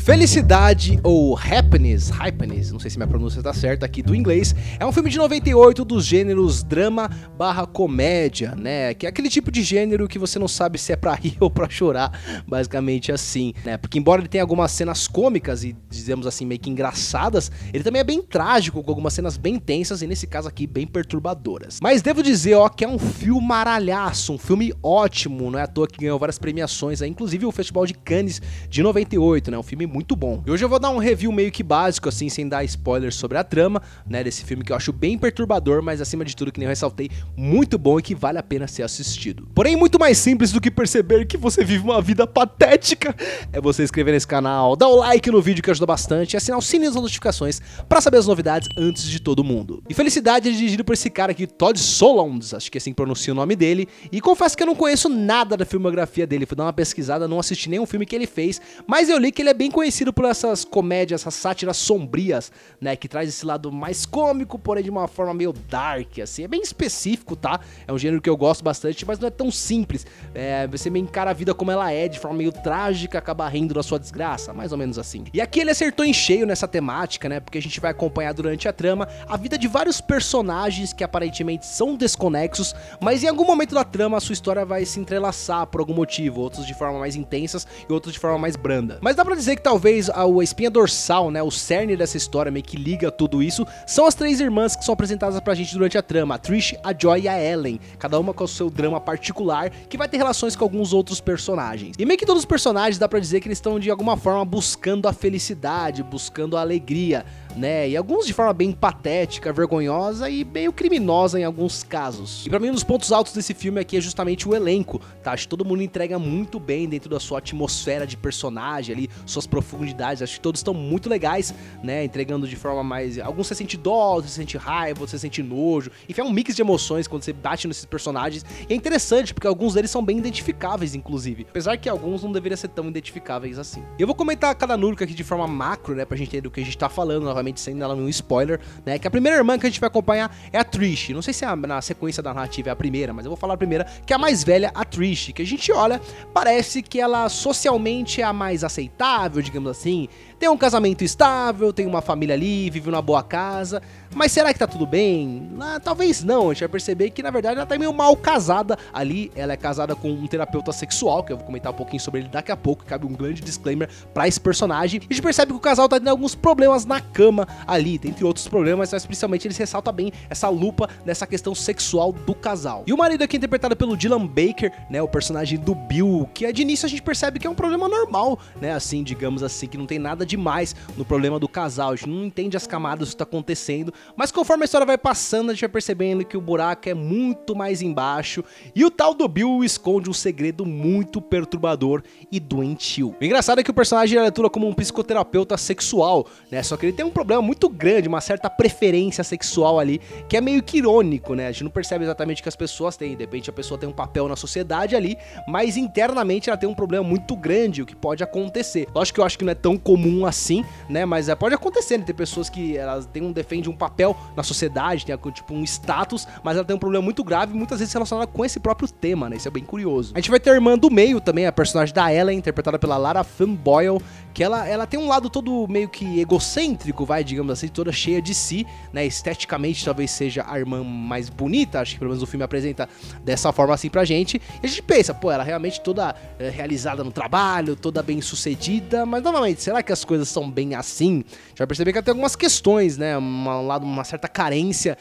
Felicidade ou Happiness, não sei se minha pronúncia tá certa aqui do inglês, é um filme de 98 dos gêneros drama / comédia, né? Que é aquele tipo de gênero que você não sabe se é pra rir ou pra chorar, basicamente assim, né? Porque embora ele tenha algumas cenas cômicas e, dizemos assim, meio que engraçadas, ele também é bem trágico, com algumas cenas bem tensas e, nesse caso aqui, bem perturbadoras. Mas devo dizer, ó, que é um filmaralhaço, um filme ótimo, não é à toa que ganhou várias premiações, inclusive o Festival de Cannes de 98, né? Um filme muito bom. E hoje eu vou dar um review meio que básico, assim, sem dar spoilers sobre a trama, né, desse filme que eu acho bem perturbador, mas acima de tudo, que nem eu ressaltei, muito bom e que vale a pena ser assistido. Porém, muito mais simples do que perceber que você vive uma vida patética é você se inscrever nesse canal, dar o like no vídeo que ajuda bastante e assinar o sininho das notificações pra saber as novidades antes de todo mundo. E Felicidade é dirigido por esse cara aqui, Todd Solondz, acho que assim pronuncia o nome dele, e confesso que eu não conheço nada da filmografia dele, fui dar uma pesquisada, não assisti nenhum filme que ele fez, mas eu li que ele é bem conhecido por essas comédias, essas sátiras sombrias, né, que traz esse lado mais cômico, porém de uma forma meio dark, assim, é bem específico, tá? É um gênero que eu gosto bastante, mas não é tão simples, você meio encara a vida como ela é, de forma meio trágica, acaba rindo da sua desgraça, mais ou menos assim. E aqui ele acertou em cheio nessa temática, né, porque a gente vai acompanhar durante a trama a vida de vários personagens que aparentemente são desconexos, mas em algum momento da trama a sua história vai se entrelaçar por algum motivo, outros de forma mais intensas e outros de forma mais branda. Mas dá pra dizer que talvez a espinha dorsal, né, o cerne dessa história meio que liga tudo isso, são as três irmãs que são apresentadas pra gente durante a trama, a Trish, a Joy e a Ellen, cada uma com o seu drama particular, que vai ter relações com alguns outros personagens. E meio que todos os personagens dá pra dizer que eles estão de alguma forma buscando a felicidade, buscando a alegria, né, e alguns de forma bem patética, vergonhosa e meio criminosa em alguns casos. E pra mim um dos pontos altos desse filme aqui é justamente o elenco, tá? Acho que todo mundo entrega muito bem dentro da sua atmosfera de personagem ali, suas profundidades, acho que todos estão muito legais, né, entregando de forma mais... Alguns você sente dó, você sente raiva, você sente nojo, enfim, é um mix de emoções quando você bate nesses personagens, e é interessante porque alguns deles são bem identificáveis, inclusive, apesar que alguns não deveriam ser tão identificáveis assim. E eu vou comentar cada núcleo aqui de forma macro, né, pra gente entender do que a gente tá falando, novamente sem dar um spoiler, né, que a primeira irmã que a gente vai acompanhar é a Trish, não sei se na sequência da narrativa é a primeira, mas eu vou falar a primeira, que é a mais velha, a Trish, que a gente olha, parece que ela socialmente é a mais aceitável, digamos assim, tem um casamento estável, tem uma família ali, vive numa boa casa, mas será que tá tudo bem? Talvez não, a gente vai perceber que na verdade ela tá meio mal casada ali, ela é casada com um terapeuta sexual, que eu vou comentar um pouquinho sobre ele daqui a pouco, cabe um grande disclaimer pra esse personagem, e a gente percebe que o casal tá tendo alguns problemas na cama ali, dentre outros problemas, mas principalmente eles ressaltam bem essa lupa nessa questão sexual do casal. E o marido aqui interpretado pelo Dylan Baker, né, o personagem do Bill, que de início a gente percebe que é um problema normal, né, assim, digamos assim, que não tem nada demais no problema do casal, a gente não entende as camadas do que tá acontecendo, mas conforme a história vai passando, a gente vai percebendo que o buraco é muito mais embaixo, e o tal do Bill esconde um segredo muito perturbador e doentio. O engraçado é que o personagem é atua como um psicoterapeuta sexual, né, só que ele tem um problema muito grande, uma certa preferência sexual ali, que é meio que irônico, né, a gente não percebe exatamente o que as pessoas têm, de repente a pessoa tem um papel na sociedade ali, mas internamente ela tem um problema muito grande, o que pode acontecer. Lógico que eu acho que não é tão comum assim, né, mas pode acontecer, né, ter pessoas que elas defendem um papel na sociedade, tem tipo um status, mas ela tem um problema muito grave, muitas vezes relacionado com esse próprio tema, né, isso é bem curioso. A gente vai ter a irmã do meio também, a personagem da Ellen, interpretada pela Lara Flynn Boyle, que ela tem um lado todo meio que egocêntrico, digamos assim, toda cheia de si, né, esteticamente talvez seja a irmã mais bonita, acho que pelo menos o filme apresenta dessa forma assim pra gente, e a gente pensa, pô, ela realmente toda realizada no trabalho, toda bem sucedida, mas novamente, será que as coisas são bem assim? A gente vai perceber que ela tem algumas questões, né, uma certa carência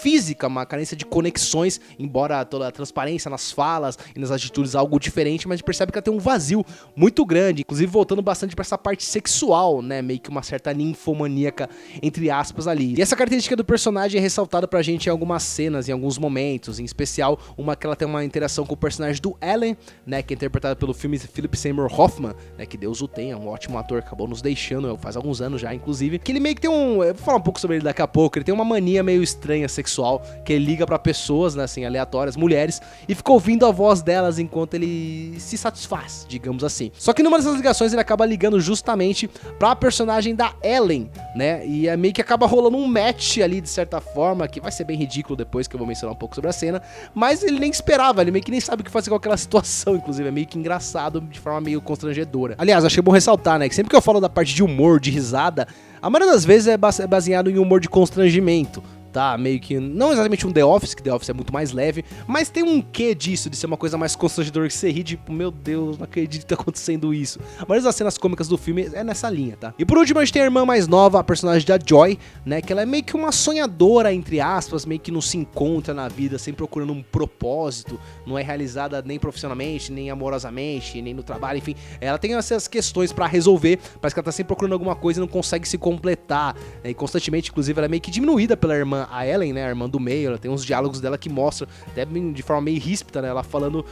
física, uma carência de conexões, embora toda a transparência nas falas e nas atitudes algo diferente, mas a gente percebe que ela tem um vazio muito grande, inclusive voltando bastante pra essa parte sexual, né, meio que uma certa ninfomaníaca, entre aspas, ali. E essa característica do personagem é ressaltada pra gente em algumas cenas, em alguns momentos, em especial uma que ela tem uma interação com o personagem do Ellen, né, que é interpretada pelo filme Philip Seymour Hoffman, né, que Deus o tenha, um ótimo ator, acabou nos deixando, faz alguns anos já, inclusive, que ele meio que tem eu vou falar um pouco sobre ele daqui a pouco, ele tem uma mania meio estranha sexual, que ele liga pra pessoas, né, assim, aleatórias, mulheres, e fica ouvindo a voz delas enquanto ele se satisfaz, digamos assim. Só que numa dessas ligações ele acaba ligando justamente pra personagem da Ellen, né? E é meio que acaba rolando um match ali, de certa forma, que vai ser bem ridículo depois, que eu vou mencionar um pouco sobre a cena, mas ele nem esperava, ele meio que nem sabe o que fazer com aquela situação, inclusive, é meio que engraçado, de forma meio constrangedora. Aliás, achei bom ressaltar, né, que sempre que eu falo da parte de humor, de risada, a maioria das vezes é baseado em humor de constrangimento. Tá, meio que, não exatamente um The Office, que The Office é muito mais leve, mas tem um quê disso, de ser uma coisa mais constrangedora, que você ri, tipo, meu Deus, não acredito que tá acontecendo isso. A maioria das cenas cômicas do filme é nessa linha, tá? E por último, a gente tem a irmã mais nova, a personagem da Joy, né, que ela é meio que uma sonhadora, entre aspas, meio que não se encontra na vida, sempre procurando um propósito, não é realizada nem profissionalmente, nem amorosamente, nem no trabalho, enfim, ela tem essas questões pra resolver, parece que ela tá sempre procurando alguma coisa e não consegue se completar, né, e constantemente, inclusive, ela é meio que diminuída pela irmã, a Ellen, né, a irmã do meio, ela tem uns diálogos dela que mostram, até de forma meio ríspida, né, ela falando,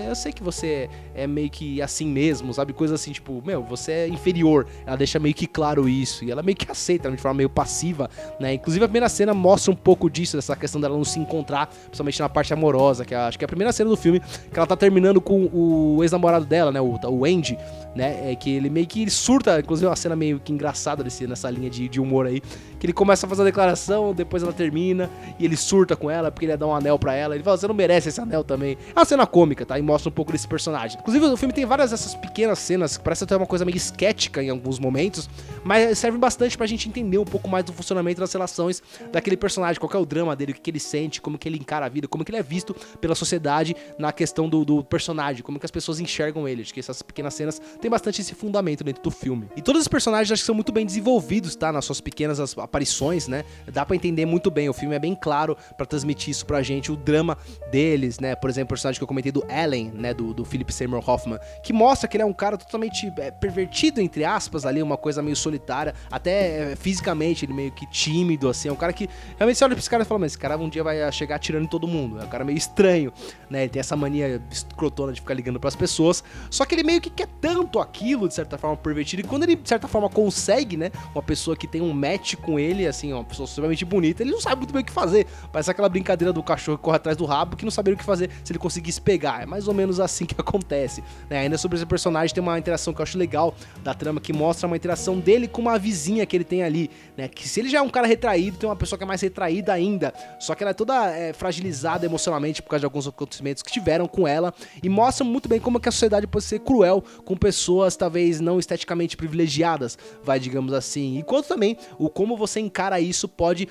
eu sei que você é meio que assim mesmo, sabe, coisa assim, tipo, você é inferior, ela deixa meio que claro isso, e ela meio que aceita, de forma meio passiva, né, inclusive a primeira cena mostra um pouco disso, dessa questão dela não se encontrar, principalmente na parte amorosa, que acho que é a primeira cena do filme, que ela tá terminando com o ex-namorado dela, né, o Andy, né, que ele meio que surta, inclusive uma cena meio que engraçada nessa linha de humor aí, que ele começa a fazer a declaração, depois ela termina, e ele surta com ela, porque ele ia dar um anel pra ela, ele fala, você não merece esse anel também. É uma cena cômica, tá, e mostra um pouco desse personagem. Inclusive o filme tem várias dessas pequenas cenas, que parece até uma coisa meio esquética em alguns momentos, mas serve bastante pra gente entender um pouco mais do funcionamento das relações daquele personagem, qual que é o drama dele, o que ele sente, como que ele encara a vida, como que ele é visto pela sociedade na questão do personagem, como que as pessoas enxergam ele. Acho que essas pequenas cenas tem bastante esse fundamento dentro do filme. E todos os personagens acho que são muito bem desenvolvidos, tá, nas suas pequenas aparições, né, dá pra entender muito bem, o filme é bem claro pra transmitir isso pra gente, o drama deles, né, por exemplo, o personagem que eu comentei do Allen, né, do Philip Seymour Hoffman, que mostra que ele é um cara totalmente pervertido, entre aspas, ali, uma coisa meio solitária, até fisicamente ele meio que tímido, assim, é um cara que realmente você olha pra esse cara e fala, mas esse cara um dia vai chegar atirando em todo mundo, é um cara meio estranho, né, ele tem essa mania escrotona de ficar ligando pras pessoas, só que ele meio que quer tanto aquilo, de certa forma, pervertido, e quando ele, de certa forma, consegue, né, uma pessoa que tem um match com ele, assim, uma pessoa extremamente bonita, ele não sabe muito bem o que fazer, parece aquela brincadeira do cachorro que corre atrás do rabo, que não saberia o que fazer se ele conseguisse pegar, é mais ou menos assim que acontece, né, ainda sobre esse personagem tem uma interação que eu acho legal da trama, que mostra uma interação dele com uma vizinha que ele tem ali, né, que se ele já é um cara retraído, tem uma pessoa que é mais retraída ainda, só que ela é toda fragilizada emocionalmente por causa de alguns acontecimentos que tiveram com ela, e mostra muito bem como que a sociedade pode ser cruel com pessoas talvez não esteticamente privilegiadas, digamos assim, e quanto também como você encara isso pode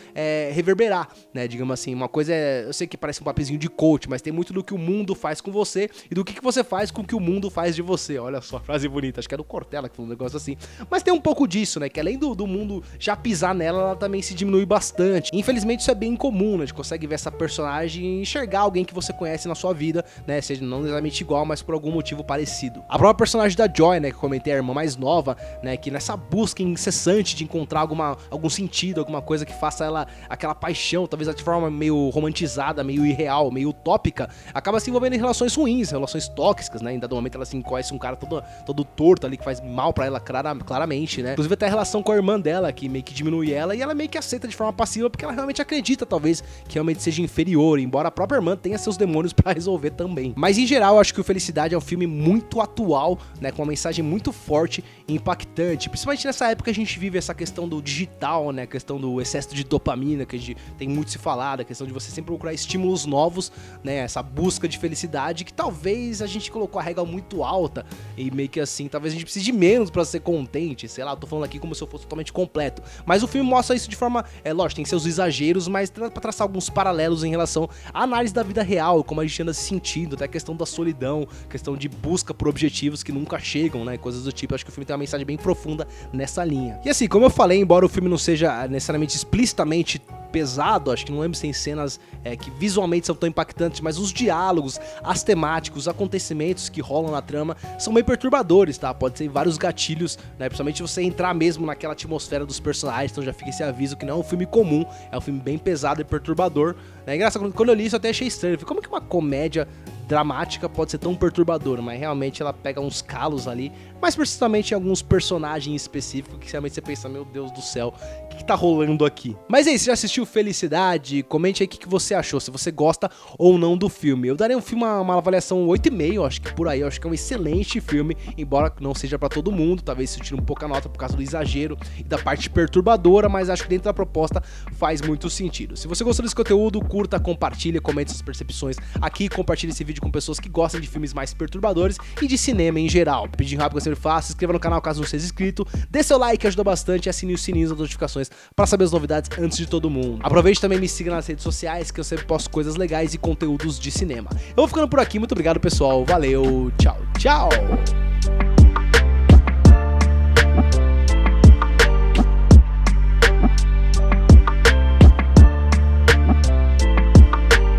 reverberar, né, digamos assim, uma coisa eu sei que parece um papezinho de coach, mas tem muito do que o mundo faz com você e do que você faz com o que o mundo faz de você, olha só, frase bonita, acho que é do Cortella que falou um negócio assim, mas tem um pouco disso, né, que além do mundo já pisar nela, ela também se diminui bastante, infelizmente isso é bem comum, né, a gente consegue ver essa personagem e enxergar alguém que você conhece na sua vida, né, seja não exatamente igual, mas por algum motivo parecido. A própria personagem da Joy, né, que eu comentei, a irmã mais nova, né, que nessa busca incessante de encontrar algum sentido, alguma coisa que faça ela, aquela paixão, talvez de forma meio romantizada, meio irreal, meio utópica, acaba se envolvendo em relações ruins, relações tóxicas, né, em dado momento ela assim, conhece um cara todo torto ali, que faz mal pra ela claramente, né, inclusive até a relação com a irmã dela, que meio que diminui ela, e ela meio que aceita de forma passiva, porque ela realmente acredita, talvez, que realmente seja inferior, embora a própria irmã tenha seus demônios pra resolver também. Mas em geral, eu acho que o Felicidade é um filme muito atual, né, com uma mensagem muito forte e impactante, principalmente nessa época que a gente vive essa questão do digital, né, a questão do excesso de dopamina, que a gente tem muito se falado, a questão de você sempre procurar estímulos novos, né, essa busca de felicidade, que talvez a gente colocou a régua muito alta, e meio que assim, talvez a gente precise de menos pra ser contente, sei lá, eu tô falando aqui como se eu fosse totalmente completo, mas o filme mostra isso de forma, lógico, tem seus exageros, mas pra traçar alguns paralelos em relação à análise da vida real, como a gente anda se sentindo, até a questão da solidão, questão de busca por objetivos que nunca chegam, né, coisas do tipo. Eu acho que o filme tem uma mensagem bem profunda nessa linha. E assim, como eu falei, embora o filme não seja necessariamente explicitamente pesado, acho que não lembro se tem cenas que visualmente são tão impactantes, mas os diálogos, as temáticas, os acontecimentos que rolam na trama são meio perturbadores, tá? Pode ser vários gatilhos, né? Principalmente você entrar mesmo naquela atmosfera dos personagens, então já fica esse aviso que não é um filme comum, é um filme bem pesado e perturbador. É engraçado, quando eu li isso eu até achei estranho, como que uma comédia dramática pode ser tão perturbadora, mas realmente ela pega uns calos ali, mais precisamente em alguns personagens específicos que realmente você pensa, meu Deus do céu, o que tá rolando aqui? Mas é isso, já assistiu Felicidade? Comente aí o que você achou, se você gosta ou não do filme. Eu daria um filme uma avaliação 8,5, acho que por aí, eu acho que é um excelente filme, embora não seja pra todo mundo, talvez se tire um pouco a nota por causa do exagero e da parte perturbadora, mas acho que dentro da proposta faz muito sentido. Se você gostou desse conteúdo, curta, compartilha, comente suas percepções aqui, compartilhe esse vídeo com pessoas que gostam de filmes mais perturbadores e de cinema em geral. Pedindo rápido que eu sempre faço, se inscreva no canal caso não seja inscrito, dê seu like, ajuda bastante, e assine o sininho das notificações para saber as novidades antes de todo mundo. Aproveite também e me siga nas redes sociais, que eu sempre posto coisas legais e conteúdos de cinema. Eu vou ficando por aqui, muito obrigado pessoal, valeu, tchau, tchau!